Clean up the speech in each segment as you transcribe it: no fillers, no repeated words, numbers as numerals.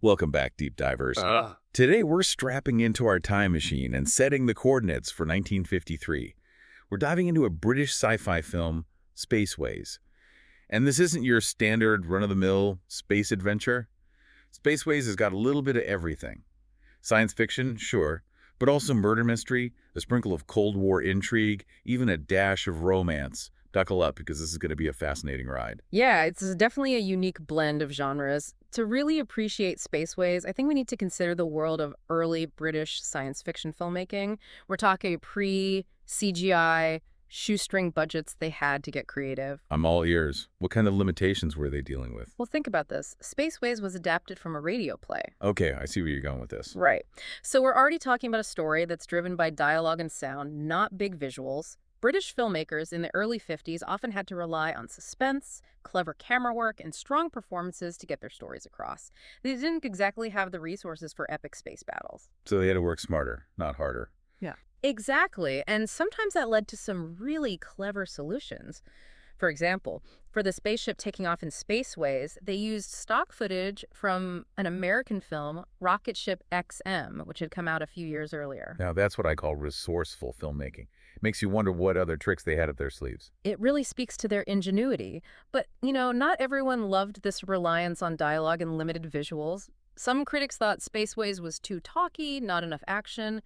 Welcome back, deep divers. Today we're strapping into our time machine and setting the coordinates for 1953. We're diving into a British sci-fi film, Spaceways. And this isn't your standard run-of-the-mill space adventure. Spaceways has got a little bit of everything. Science fiction, sure, but also murder mystery, a sprinkle of Cold War intrigue, even a dash of romance. Buckle up because this is going to be a fascinating ride. Yeah, it's definitely a unique blend of genres. To really appreciate Spaceways, I think we need to consider the world of early British science fiction filmmaking. We're talking pre-CGI, shoestring budgets they had to get creative. I'm all ears. What kind of limitations were they dealing with? Well, think about this. Spaceways was adapted from a radio play. Okay, I see where you're going with this. Right. So we're already talking about a story that's driven by dialogue and sound, not big visuals. British filmmakers in the early 50s often had to rely on suspense, clever camera work, and strong performances to get their stories across. They didn't exactly have the resources for epic space battles. So they had to work smarter, not harder. Yeah. Exactly, and sometimes that led to some really clever solutions. For example, for the spaceship taking off in Spaceways, they used stock footage from an American film, Rocket Ship XM, which had come out a few years earlier. Now, that's what I call resourceful filmmaking. Makes you wonder what other tricks they had up their sleeves. It really speaks to their ingenuity. But, not everyone loved this reliance on dialogue and limited visuals. Some critics thought Spaceways was too talky, not enough action.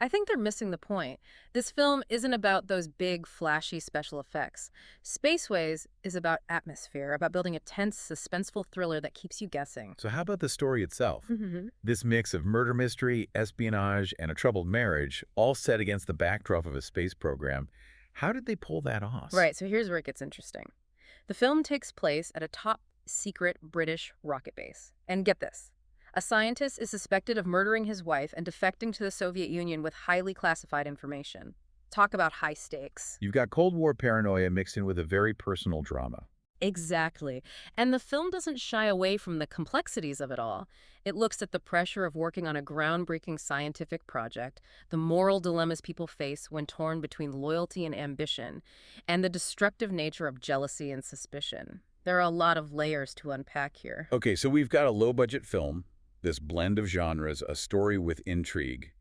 I think they're missing the point. This film isn't about those big, flashy special effects. Spaceways is about atmosphere, about building a tense, suspenseful thriller that keeps you guessing. So how about the story itself? Hmm. This mix of murder mystery, espionage, and a troubled marriage, all set against the backdrop of a space program. How did they pull that off? Right, so here's where it gets interesting. The film takes place at a top-secret British rocket base. And get this. A scientist is suspected of murdering his wife and defecting to the Soviet Union with highly classified information. Talk about high stakes. You've got Cold War paranoia mixed in with a very personal drama. Exactly. And the film doesn't shy away from the complexities of it all. It looks at the pressure of working on a groundbreaking scientific project, the moral dilemmas people face when torn between loyalty and ambition, and the destructive nature of jealousy and suspicion. There are a lot of layers to unpack here. Okay, so we've got a low-budget film, this blend of genres, a story with intrigue.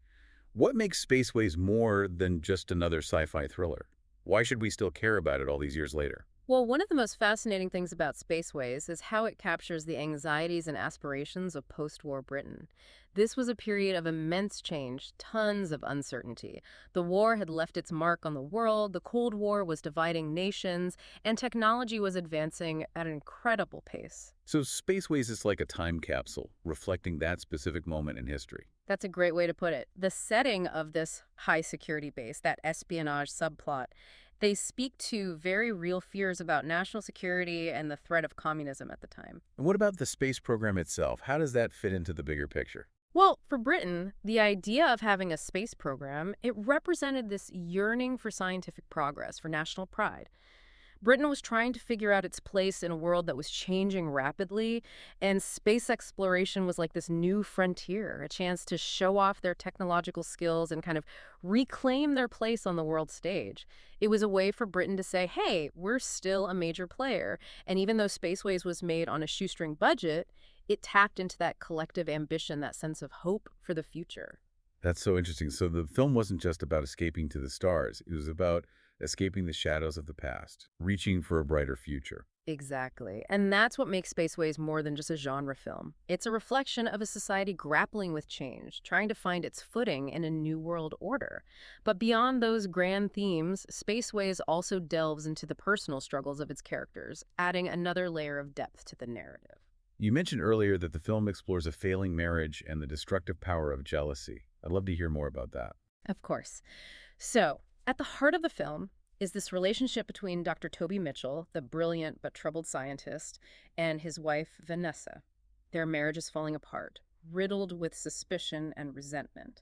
What makes Spaceways more than just another sci-fi thriller? Why should we still care about it all these years later? Well, one of the most fascinating things about Spaceways is how it captures the anxieties and aspirations of post-war Britain. This was a period of immense change, tons of uncertainty. The war had left its mark on the world, the Cold War was dividing nations, and technology was advancing at an incredible pace. So Spaceways is like a time capsule, reflecting that specific moment in history. That's a great way to put it. The setting of this high security base, that espionage subplot, they speak to very real fears about national security and the threat of communism at the time. And what about the space program itself? How does that fit into the bigger picture? Well, for Britain, the idea of having a space program, it represented this yearning for scientific progress, for national pride. Britain was trying to figure out its place in a world that was changing rapidly, and space exploration was like this new frontier, a chance to show off their technological skills and kind of reclaim their place on the world stage. It was a way for Britain to say, hey, we're still a major player. And even though Spaceways was made on a shoestring budget, it tapped into that collective ambition, that sense of hope for the future. That's so interesting. So the film wasn't just about escaping to the stars. It was about escaping the shadows of the past, reaching for a brighter future. Exactly. And that's what makes Spaceways more than just a genre film. It's a reflection of a society grappling with change, trying to find its footing in a new world order. But beyond those grand themes, Spaceways also delves into the personal struggles of its characters, adding another layer of depth to the narrative. You mentioned earlier that the film explores a failing marriage and the destructive power of jealousy. I'd love to hear more about that. Of course. So, at the heart of the film is this relationship between Dr. Toby Mitchell, the brilliant but troubled scientist, and his wife, Vanessa. Their marriage is falling apart, riddled with suspicion and resentment.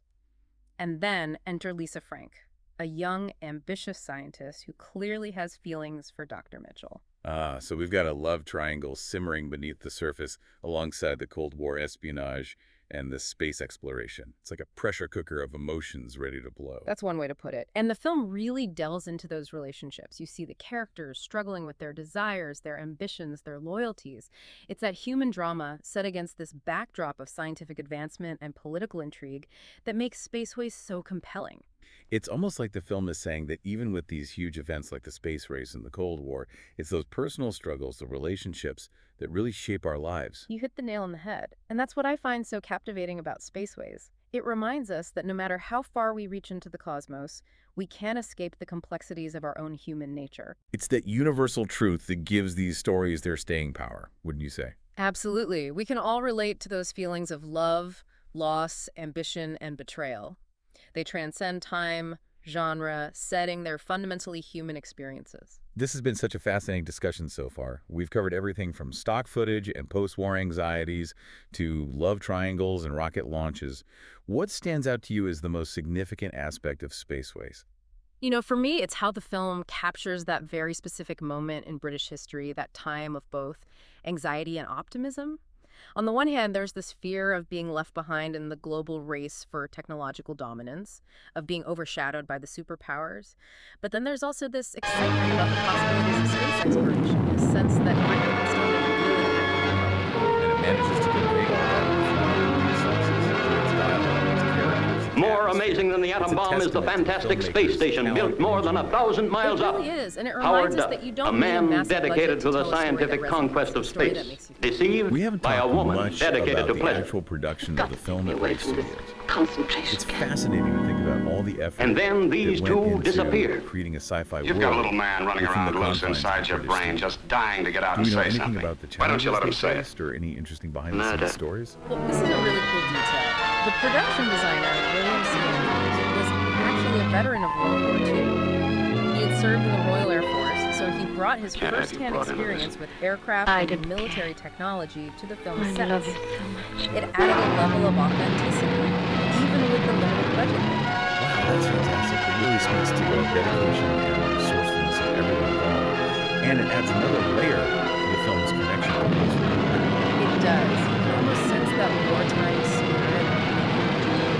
And then enter Lisa Frank, a young, ambitious scientist who clearly has feelings for Dr. Mitchell. Ah, so we've got a love triangle simmering beneath the surface alongside the Cold War espionage and this space exploration. It's like a pressure cooker of emotions ready to blow. That's one way to put it. And the film really delves into those relationships. You see the characters struggling with their desires, their ambitions, their loyalties. It's that human drama set against this backdrop of scientific advancement and political intrigue that makes Spaceways so compelling. It's almost like the film is saying that even with these huge events like the space race and the Cold War, it's those personal struggles, the relationships that really shape our lives. You hit the nail on the head. And that's what I find so captivating about Spaceways. It reminds us that no matter how far we reach into the cosmos, we can't escape the complexities of our own human nature. It's that universal truth that gives these stories their staying power, wouldn't you say? Absolutely. We can all relate to those feelings of love, loss, ambition, and betrayal. They transcend time, genre, setting. They're fundamentally human experiences. This has been such a fascinating discussion so far. We've covered everything from stock footage and post-war anxieties to love triangles and rocket launches. What stands out to you as the most significant aspect of Spaceways? You know, for me, it's how the film captures that very specific moment in British history, that time of both anxiety and optimism. On the one hand, there's this fear of being left behind in the global race for technological dominance, of being overshadowed by the superpowers. But then there's also this excitement about the possibilities of space exploration, a sense that Britain can still make a real impact. And it manages to convey all that with resources through its dialogue, its characters, its More atmosphere. amazing than the It's atom a bomb is the testament to fantastic filmmakers' space station talent built and more than ingenuity. 1,000 miles It up. really is, and it Howard reminds us Duff, that you don't a need a man massive dedicated budget to the tell a story that scientific resonates. conquest of It's a story that space. makes you feel. Deceived We haven't by a talked woman much dedicated about to the pleasure. actual production of the film at away Wave from this Studios. concentration It's camp. fascinating to think about all the effort And then these that went two into disappeared. creating a sci-fi You've world got a little man running within around the loose confines of inside the your British brain, studio. just dying to get out Do and we know say anything something. about the Why don't you challenges let him they say it? faced, or any interesting Nada. behind-the-scenes stories? Well, this is a really cool detail. The production designer, William C. Andrews, was actually a veteran of World War II. He had served in the Royal Air Force, so he brought his Can't have you first-hand brought into experience this. with aircraft I and did. military technology to the film's I sets. love you so much. It added a level of authenticity, even with the limited budget. Wow, that's fantastic. It really speaks to the dedication and resourcefulness of everyone involved. And it adds another layer to the film's connection to post-war. It does. You can almost sense that wartime spirit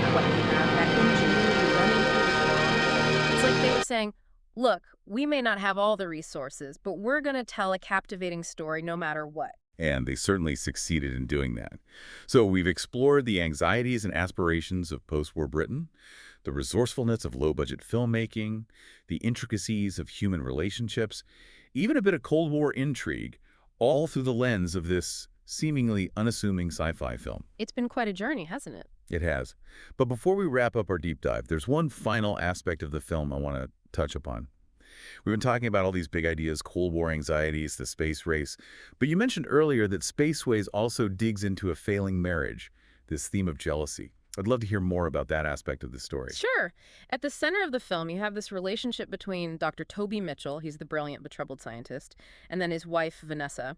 of what you have, that ingenuity running through the film. It's like they were saying, look, we may not have all the resources, but we're going to tell a captivating story no matter what. And they certainly succeeded in doing that. So we've explored the anxieties and aspirations of post-war Britain, the resourcefulness of low-budget filmmaking, the intricacies of human relationships, even a bit of Cold War intrigue, all through the lens of this seemingly unassuming sci-fi film. It's been quite a journey, hasn't it? It has. But before we wrap up our deep dive, there's one final aspect of the film I want to touch upon. We've been talking about all these big ideas, Cold War anxieties, the space race, but you mentioned earlier that Spaceways also digs into a failing marriage, this theme of jealousy. I'd love to hear more about that aspect of the story. Sure. At the center of the film, you have this relationship between Dr. Toby Mitchell, he's the brilliant but troubled scientist, and then his wife, Vanessa.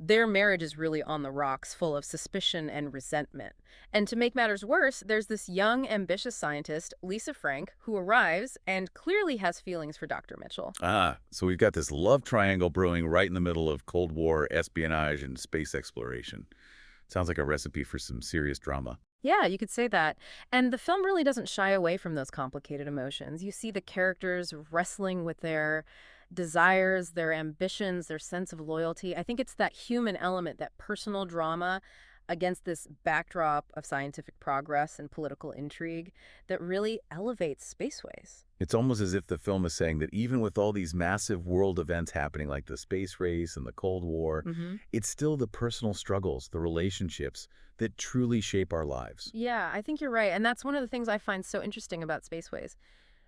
Their marriage is really on the rocks, full of suspicion and resentment. And to make matters worse, there's this young, ambitious scientist, Lisa Frank, who arrives and clearly has feelings for Dr. Mitchell. Ah, so we've got this love triangle brewing right in the middle of Cold War espionage and space exploration. Sounds like a recipe for some serious drama. Yeah, you could say that. And the film really doesn't shy away from those complicated emotions. You see the characters wrestling with their desires, their ambitions, their sense of loyalty. I think it's that human element, that personal drama against this backdrop of scientific progress and political intrigue that really elevates Spaceways. It's almost as if the film is saying that even with all these massive world events happening like the space race and the Cold War, it's still the personal struggles, the relationships that truly shape our lives. Yeah, I think you're right. And that's one of the things I find so interesting about Spaceways.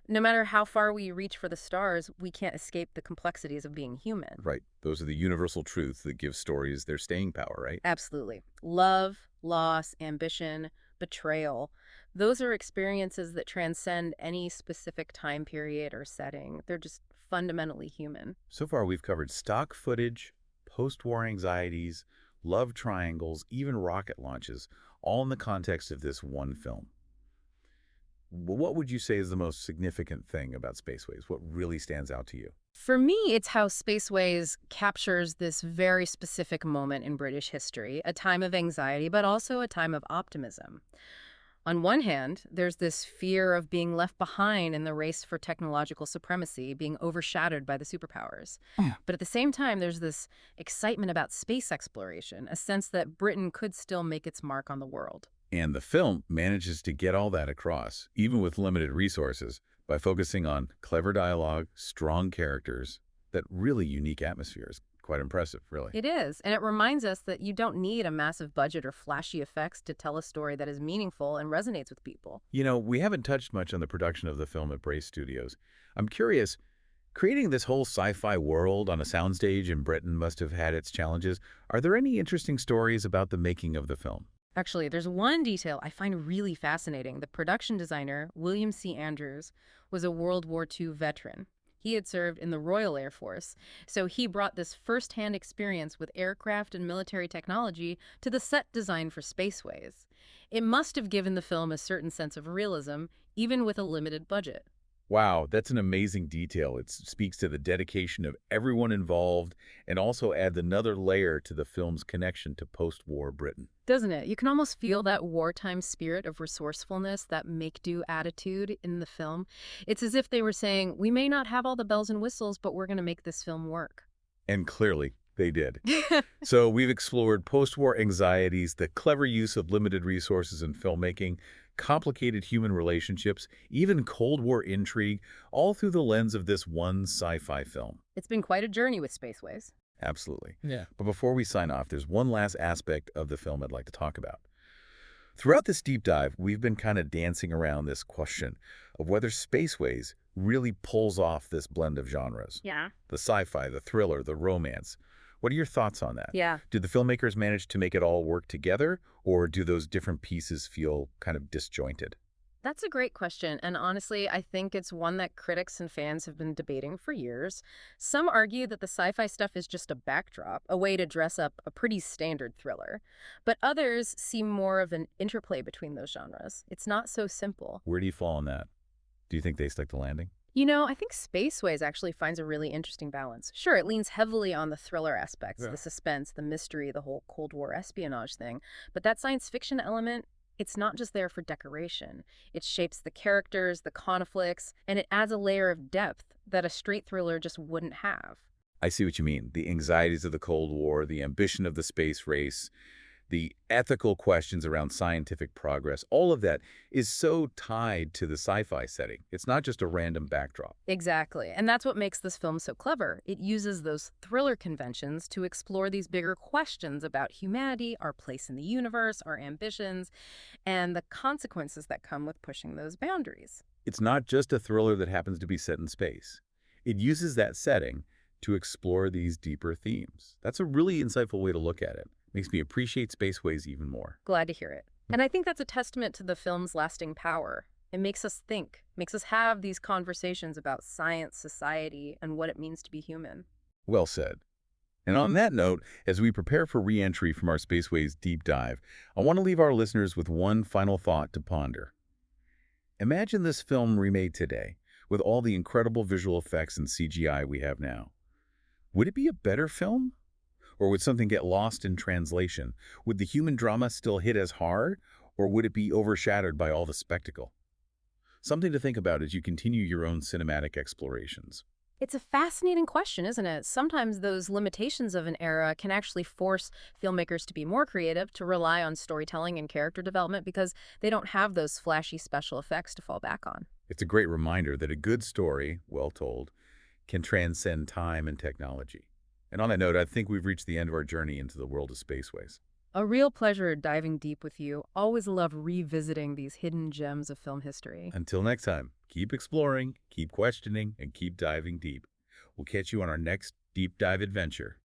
No matter how far we reach for the stars, we can't escape the complexities of being human. Right. Those are the universal truths that give stories their staying power, right? Absolutely. Love, loss, ambition, betrayal. Those are experiences that transcend any specific time period or setting. They're just fundamentally human. So far, we've covered stock footage, post-war anxieties, love triangles, even rocket launches, all in the context of this one film. What would you say is the most significant thing about Spaceways? What really stands out to you? For me, it's how Spaceways captures this very specific moment in British history, a time of anxiety, but also a time of optimism. On one hand, there's this fear of being left behind in the race for technological supremacy, being overshadowed by the superpowers. Hmm. But at the same time, there's this excitement about space exploration, a sense that Britain could still make its mark on the world. And the film manages to get all that across, even with limited resources, by focusing on clever dialogue, strong characters, that really unique atmosphere. Quite impressive, really. It is, and it reminds us that you don't need a massive budget or flashy effects to tell a story that is meaningful and resonates with people. We haven't touched much on the production of the film at Brace Studios. I'm curious, creating this whole sci-fi world on a soundstage in Britain must have had its challenges. Are there any interesting stories about the making of the film? Actually, there's one detail I find really fascinating. The production designer, William C. Andrews, was a World War II veteran. He had served in the Royal Air Force, so he brought this first-hand experience with aircraft and military technology to the set design for Spaceways. It must have given the film a certain sense of realism, even with a limited budget. Wow, that's an amazing detail. It speaks to the dedication of everyone involved and also adds another layer to the film's connection to post-war Britain. Doesn't it? You can almost feel that wartime spirit of resourcefulness, that make-do attitude in the film. It's as if they were saying, we may not have all the bells and whistles, but we're going to make this film work. And clearly, they did. So we've explored post-war anxieties, the clever use of limited resources in filmmaking, complicated human relationships, even Cold War intrigue, all through the lens of this one sci-fi film. It's been quite a journey with Spaceways. Absolutely. Yeah. But before we sign off, there's one last aspect of the film I'd like to talk about. Throughout this deep dive, we've been kind of dancing around this question of whether Spaceways really pulls off this blend of genres. Yeah. The sci-fi, the thriller, the romance. What are your thoughts on that? Yeah. Did the filmmakers manage to make it all work together, or do those different pieces feel kind of disjointed? That's a great question, and honestly, I think it's one that critics and fans have been debating for years. Some argue that the sci-fi stuff is just a backdrop, a way to dress up a pretty standard thriller. But others see more of an interplay between those genres. It's not so simple. Where do you fall on that? Do you think they stuck the landing? I think Spaceways actually finds a really interesting balance. Sure, it leans heavily on the thriller aspects, the suspense, the mystery, the whole Cold War espionage thing. But that science fiction element, it's not just there for decoration. It shapes the characters, the conflicts, and it adds a layer of depth that a straight thriller just wouldn't have. I see what you mean. The anxieties of the Cold War, the ambition of the space race, the ethical questions around scientific progress, all of that is so tied to the sci-fi setting. It's not just a random backdrop. Exactly. And that's what makes this film so clever. It uses those thriller conventions to explore these bigger questions about humanity, our place in the universe, our ambitions, and the consequences that come with pushing those boundaries. It's not just a thriller that happens to be set in space. It uses that setting to explore these deeper themes. That's a really insightful way to look at it. Makes me appreciate Spaceways even more. Glad to hear it. And I think that's a testament to the film's lasting power. It makes us think, makes us have these conversations about science, society, and what it means to be human. Well said. And on that note, as we prepare for re-entry from our Spaceways deep dive, I want to leave our listeners with one final thought to ponder. Imagine this film remade today, with all the incredible visual effects and CGI we have now. Would it be a better film? Or would something get lost in translation? Would the human drama still hit as hard, or would it be overshadowed by all the spectacle? Something to think about as you continue your own cinematic explorations. It's a fascinating question, isn't it? Sometimes those limitations of an era can actually force filmmakers to be more creative, to rely on storytelling and character development because they don't have those flashy special effects to fall back on. It's a great reminder that a good story, well told, can transcend time and technology. And on that note, I think we've reached the end of our journey into the world of Spaceways. A real pleasure diving deep with you. Always love revisiting these hidden gems of film history. Until next time, keep exploring, keep questioning, and keep diving deep. We'll catch you on our next deep dive adventure.